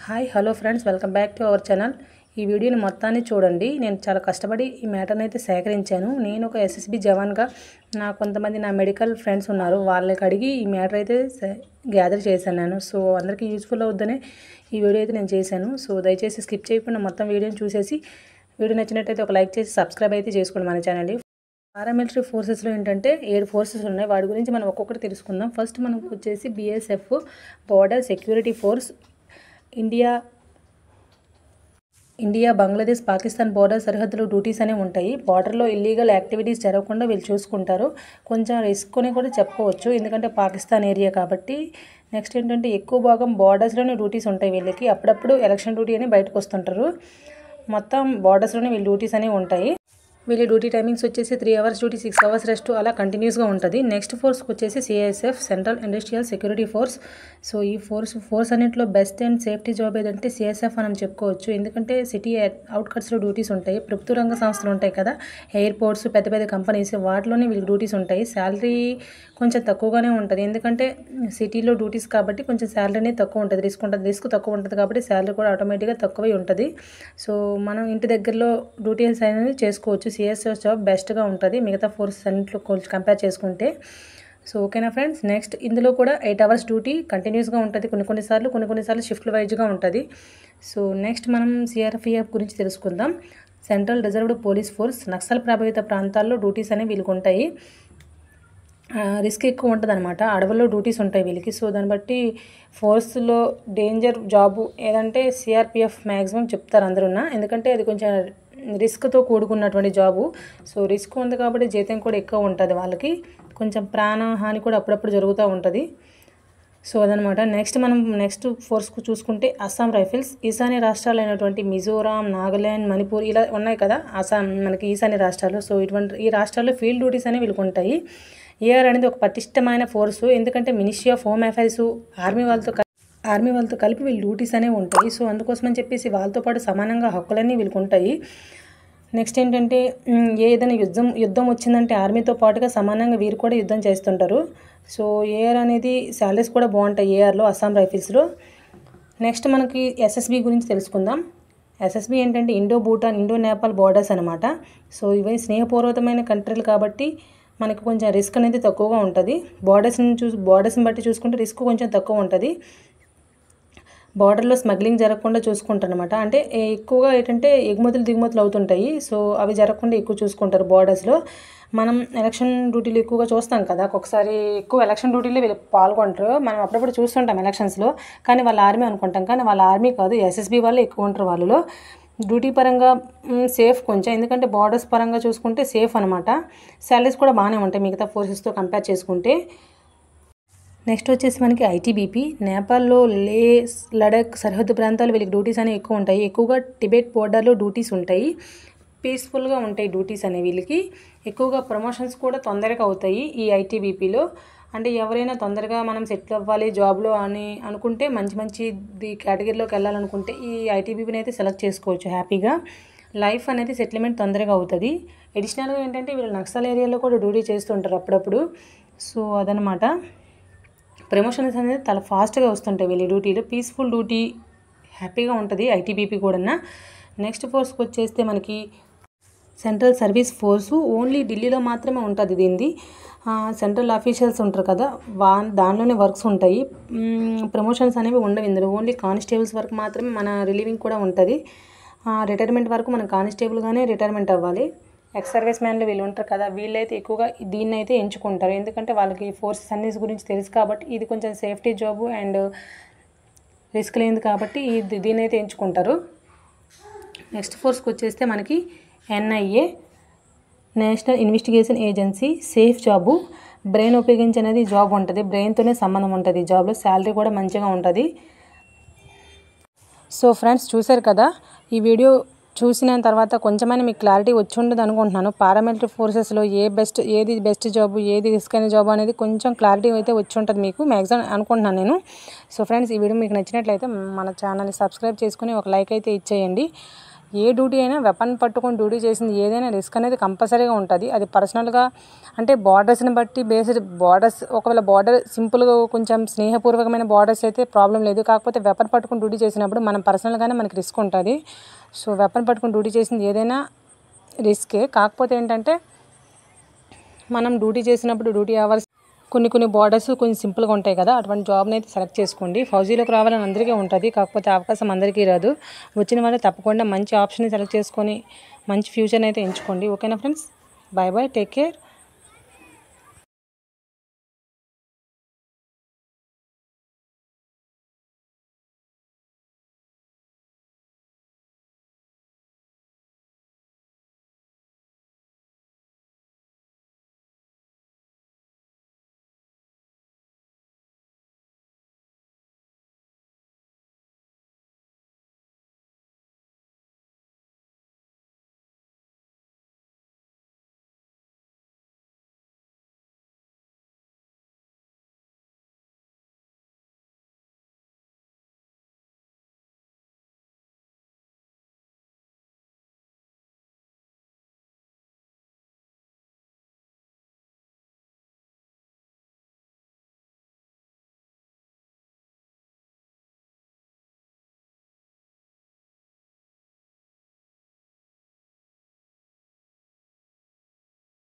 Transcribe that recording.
Hi hello friends, welcome back to our channel. ఈ వీడియోని మొత్తాన్ని చూడండి. నేను చాలా కష్టపడి ఈ మ్యాటర్ని అయితే సేకరించాను. నేను ఒక ఎస్ఎస్బి జవాన్గా కొంతమంది నా మెడికల్ ఫ్రెండ్స్ ఉన్నారు, వాళ్ళకి అడిగి ఈ మ్యాటర్ అయితే గ్యాదర్ చేశాను నేను. సో అందరికీ యూజ్ఫుల్ అవుద్దనే ఈ వీడియో అయితే నేను చేశాను. సో దయచేసి స్కిప్ చేయకుండా మొత్తం వీడియోని చూసేసి వీడియో నచ్చినట్టయితే ఒక లైక్ చేసి సబ్స్క్రైబ్ అయితే చేసుకోండి మన ఛానల్ని. పారామిలిటరీ ఫోర్సెస్లో ఏంటంటే 7 ఫోర్సెస్ ఉన్నాయి. వాటి గురించి మనం ఒక్కొక్కటి తెలుసుకుందాం. ఫస్ట్ మనకు వచ్చేసి BSF, border security force. India Bangladesh Pakistan border సరిహద్దులు డ్యూటీస్ అనేవి ఉంటాయి. బార్డర్లో ఇల్లీగల్ యాక్టివిటీస్ జరగకుండా వీళ్ళు చూసుకుంటారు. కొంచెం రిస్క్ అని కూడా చెప్పవచ్చు, ఎందుకంటే పాకిస్తాన్ ఏరియా కాబట్టి. నెక్స్ట్ ఏంటంటే ఎక్కువ భాగం బార్డర్స్లోనే డ్యూటీస్ ఉంటాయి వీళ్ళకి. అప్పుడప్పుడు ఎలక్షన్ డ్యూటీ అని బయటకు వస్తుంటారు. మొత్తం బార్డర్స్లోనే వీళ్ళ డ్యూటీస్ అనేవి ఉంటాయి. వీళ్ళ డ్యూటీ టైమింగ్స్ వచ్చేసి 3 అవర్స్ డ్యూటీ, 6 అవర్స్ రెస్ట్, అలా కంటిన్యూస్గా ఉంటుంది. నెక్స్ట్ ఫోర్స్కి వచ్చేసి CISF, central industrial security force. So ఈ ఫోర్స్ అన్నింటిలో బెస్ట్ అండ్ సేఫ్టీ జాబ్ ఏదంటే CISF అని చెప్పుకోవచ్చు. ఎందుకంటే సిటీ అవుట్కట్స్లో డ్యూటీస్ ఉంటాయి. ప్రభుత్వ రంగ సంస్థలు ఉంటాయి కదా, ఎయిర్పోర్ట్స్, పెద్ద పెద్ద కంపెనీస్, వాటిలోనే వీళ్ళకి డ్యూటీస్ ఉంటాయి. శాలరీ కొంచెం తక్కువగానే ఉంటుంది, ఎందుకంటే సిటీలో డ్యూటీస్ కాబట్టి కొంచెం శాలరీ అనేది తక్కువ ఉంటుంది. రిస్క్ తక్కువ ఉంటుంది కాబట్టి శాలరీ కూడా ఆటోమేటిక్గా తక్కువై ఉంటుంది. సో మనం ఇంటి దగ్గరలో డ్యూటీస్ అనేది చేసుకోవచ్చు. CISF జాబ్ బెస్ట్గా ఉంటుంది మిగతా ఫోర్సెస్ అన్నింటిలో కంపేర్ చేసుకుంటే. సో ఓకేనా ఫ్రెండ్స్. నెక్స్ట్ ఇందులో కూడా 8 అవర్స్ డ్యూటీ కంటిన్యూస్గా ఉంటుంది. కొన్నిసార్లు షిఫ్ట్ల వైజ్గా ఉంటుంది. సో నెక్స్ట్ మనం CRPF గురించి తెలుసుకుందాం. Central reserved police force. Naxal ప్రభావిత ప్రాంతాల్లో డ్యూటీస్ అనేవి వీళ్ళకి ఉంటాయి. రిస్క్ ఎక్కువ ఉంటుంది అనమాట. అడవుల్లో డ్యూటీస్ ఉంటాయి వీళ్ళకి. సో దాన్ని బట్టి ఫోర్స్లో డేంజర్ జాబు ఏదంటే CRPF మ్యాక్సిమం చెప్తారు అందరున్నా, ఎందుకంటే అది కొంచెం రిస్క్తో కూడుకున్నటువంటి జాబు. సో రిస్క్ ఉంది కాబట్టి జీతం కూడా ఎక్కువ ఉంటుంది వాళ్ళకి. కొంచెం ప్రాణహాని కూడా అప్పుడప్పుడు జరుగుతూ ఉంటుంది. సో అదనమాట. నెక్స్ట్ ఫోర్స్కు చూసుకుంటే అస్సాం రైఫిల్స్. ఈశాన్య రాష్ట్రాలు అయినటువంటి మిజోరాం, నాగాల్యాండ్, మణిపూర్ ఇలా ఉన్నాయి కదా మనకి ఈశాన్య రాష్ట్రాలు. సో ఈ రాష్ట్రాల్లో ఫీల్డ్ డ్యూటీస్ అనేవి వీళ్ళకి ఉంటాయి. AR అనేది ఒక పటిష్టమైన ఫోర్సు, ఎందుకంటే ministry of home affairs, army వాళ్ళతో కలిపి వీళ్ళు డ్యూటీస్ అనేవి ఉంటాయి. సో అందుకోసమని చెప్పేసి వాళ్ళతో పాటు సమానంగా హక్కులన్నీ వీళ్ళకి ఉంటాయి. నెక్స్ట్ ఏంటంటే ఏదైనా యుద్ధం వచ్చిందంటే ఆర్మీతో పాటుగా సమానంగా వీరు కూడా యుద్ధం చేస్తుంటారు. సో AR అనేది శాలరీస్ కూడా బాగుంటాయి ARలో, అస్సాం రైఫిల్స్లో. నెక్స్ట్ మనకి SSB గురించి తెలుసుకుందాం. SSB ఏంటంటే Indo Bhutan, Indo Nepal borders అనమాట. సో ఇవి స్నేహపూర్వకమైన కంట్రీలు కాబట్టి మనకి కొంచెం రిస్క్ అనేది తక్కువగా ఉంటుంది. బార్డర్స్ని బట్టి చూసుకుంటే రిస్క్ కొంచెం తక్కువ ఉంటుంది. బార్డర్లో స్మగ్లింగ్ జరగకుండా చూసుకుంటారు అనమాట. అంటే ఎక్కువగా ఏంటంటే దిగుమతులు అవుతుంటాయి. సో అవి జరగకుండా ఎక్కువ చూసుకుంటారు బార్డర్స్లో. మనం ఎలక్షన్ డ్యూటీలు ఎక్కువగా చూస్తాం కదా, ఒక్కొక్కసారి ఎక్కువ ఎలక్షన్ డ్యూటీలో వీళ్ళు పాల్గొంటారు. మనం అప్పుడప్పుడు చూస్తుంటాం ఎలక్షన్స్లో, కానీ వాళ్ళ ఆర్మీ అనుకుంటాం, కానీ వాళ్ళ ఆర్మీ కాదు, SSB వాళ్ళే ఎక్కువ ఉంటారు వాళ్ళలో. డ్యూటీ పరంగా సేఫ్ కొంచెం, ఎందుకంటే బార్డర్స్ పరంగా చూసుకుంటే సేఫ్ అనమాట. శాలరీస్ కూడా బాగానే ఉంటాయి మిగతా ఫోర్సెస్తో కంపేర్ చేసుకుంటే. నెక్స్ట్ వచ్చేసి మనకి ITBP. నేపాల్లో లే, లడాక్ సరిహద్దు ప్రాంతాలు వీళ్ళకి డ్యూటీస్ అనేవి ఎక్కువ ఉంటాయి. ఎక్కువగా టిబెట్ బోర్డర్లో డ్యూటీస్ ఉంటాయి. పీస్ఫుల్గా ఉంటాయి డ్యూటీస్ అనేవి వీళ్ళకి. ఎక్కువగా ప్రమోషన్స్ కూడా తొందరగా అవుతాయి ఈ ITBPలో. అంటే ఎవరైనా తొందరగా మనం సెటిల్ అవ్వాలి జాబ్లో అని అనుకుంటే, మంచి కేటగిరీలోకి వెళ్ళాలనుకుంటే ఈ ITBPని అయితే సెలెక్ట్ చేసుకోవచ్చు హ్యాపీగా. లైఫ్ అనేది సెటిల్మెంట్ తొందరగా అవుతుంది. అడిషనల్గా ఏంటంటే వీళ్ళు నక్సల్ ఏరియాలో కూడా డ్యూటీ చేస్తుంటారు అప్పుడప్పుడు. సో అదనమాట. ప్రమోషన్స్ అనేది చాలా ఫాస్ట్గా వస్తుంటాయి వీళ్ళ డ్యూటీలో. పీస్ఫుల్ డ్యూటీ హ్యాపీగా ఉంటుంది ITBP కూడా. నెక్స్ట్ ఫోర్స్కి వచ్చేస్తే మనకి సెంట్రల్ సర్వీస్ ఫోర్సు. ఓన్లీ ఢిల్లీలో మాత్రమే ఉంటుంది దీనిది. సెంట్రల్ ఆఫీషియల్స్ ఉంటారు కదా, దానిలోనే వర్క్స్ ఉంటాయి. ప్రమోషన్స్ అనేవి ఉండవు ఇందులో. ఓన్లీ కానిస్టేబుల్స్ వరకు మాత్రమే మన రిలీవింగ్ కూడా ఉంటుంది. రిటైర్మెంట్ వరకు మనం కానిస్టేబుల్గానే రిటైర్మెంట్ అవ్వాలి. ఎక్స్ సర్వీస్ మ్యాన్లు వీళ్ళు ఉంటారు కదా, వీళ్ళైతే ఎక్కువగా దీన్ని అయితే ఎంచుకుంటారు, ఎందుకంటే వాళ్ళకి ఫోర్సెస్ అన్ని గురించి తెలుసు కాబట్టి. ఇది కొంచెం సేఫ్టీ జాబు అండ్ రిస్క్ లేనిది కాబట్టి దీన్ని అయితే ఎంచుకుంటారు. నెక్స్ట్ ఫోర్స్కి వచ్చేస్తే మనకి NIA, national investigation agency. Safe job. Brain ఉపయోగించి అనేది జాబ్ ఉంటుంది, బ్రెయిన్తోనే సంబంధం ఉంటుంది ఈ జాబ్లో. శాలరీ కూడా మంచిగా ఉంటుంది. సో ఫ్రెండ్స్ చూశారు కదా, ఈ వీడియో చూసిన తర్వాత కొంచెమైనా మీకు క్లారిటీ వచ్చి ఉండదు అనుకుంటున్నాను. పారామిలిటరీ ఫోర్సెస్లో ఏది బెస్ట్ జాబు, ఏది రిస్క్ అయిన జాబు అనేది కొంచెం క్లారిటీ అయితే వచ్చి ఉంటుంది మీకు మ్యాక్సిమం అనుకుంటున్నాను నేను. సో ఫ్రెండ్స్ ఈ వీడియో మీకు నచ్చినట్లయితే మన ఛానల్ని సబ్స్క్రైబ్ చేసుకుని ఒక లైక్ అయితే ఇచ్చేయండి. ఏ డ్యూటీ అయినా వెపన్ పట్టుకొని డ్యూటీ చేసింది ఏదైనా రిస్క్ అనేది కంపల్సరీగా ఉంటుంది. అది పర్సనల్గా అంటే బార్డర్స్ని బట్టి బేస్డ్ బార్డర్స్ ఒకవేళ బార్డర్ సింపుల్గా కొంచెం స్నేహపూర్వకమైన బార్డర్స్ అయితే ప్రాబ్లం లేదు. కాకపోతే వెపన్ పట్టుకొని డ్యూటీ చేసినప్పుడు మనం పర్సనల్గానే మనకి రిస్క్ ఉంటుంది. సో వెపన్ పట్టుకొని డ్యూటీ చేసింది ఏదైనా రిస్కే. కాకపోతే ఏంటంటే మనం డ్యూటీ చేసినప్పుడు డ్యూటీ అవర్స్ కొన్ని బార్డర్స్ కొంచెం సింపుల్గా ఉంటాయి కదా, అటువంటి జాబ్ని అయితే సెలెక్ట్ చేసుకోండి. ఫౌజీలోకి రావాలని అందరికీ ఉంటుంది, కాకపోతే అవకాశం అందరికీ రాదు. వచ్చిన వాళ్ళు తప్పకుండా మంచి ఆప్షన్ని సెలెక్ట్ చేసుకొని మంచి ఫ్యూచర్ని అయితే ఎంచుకోండి. ఓకేనా friends, bye bye, take care.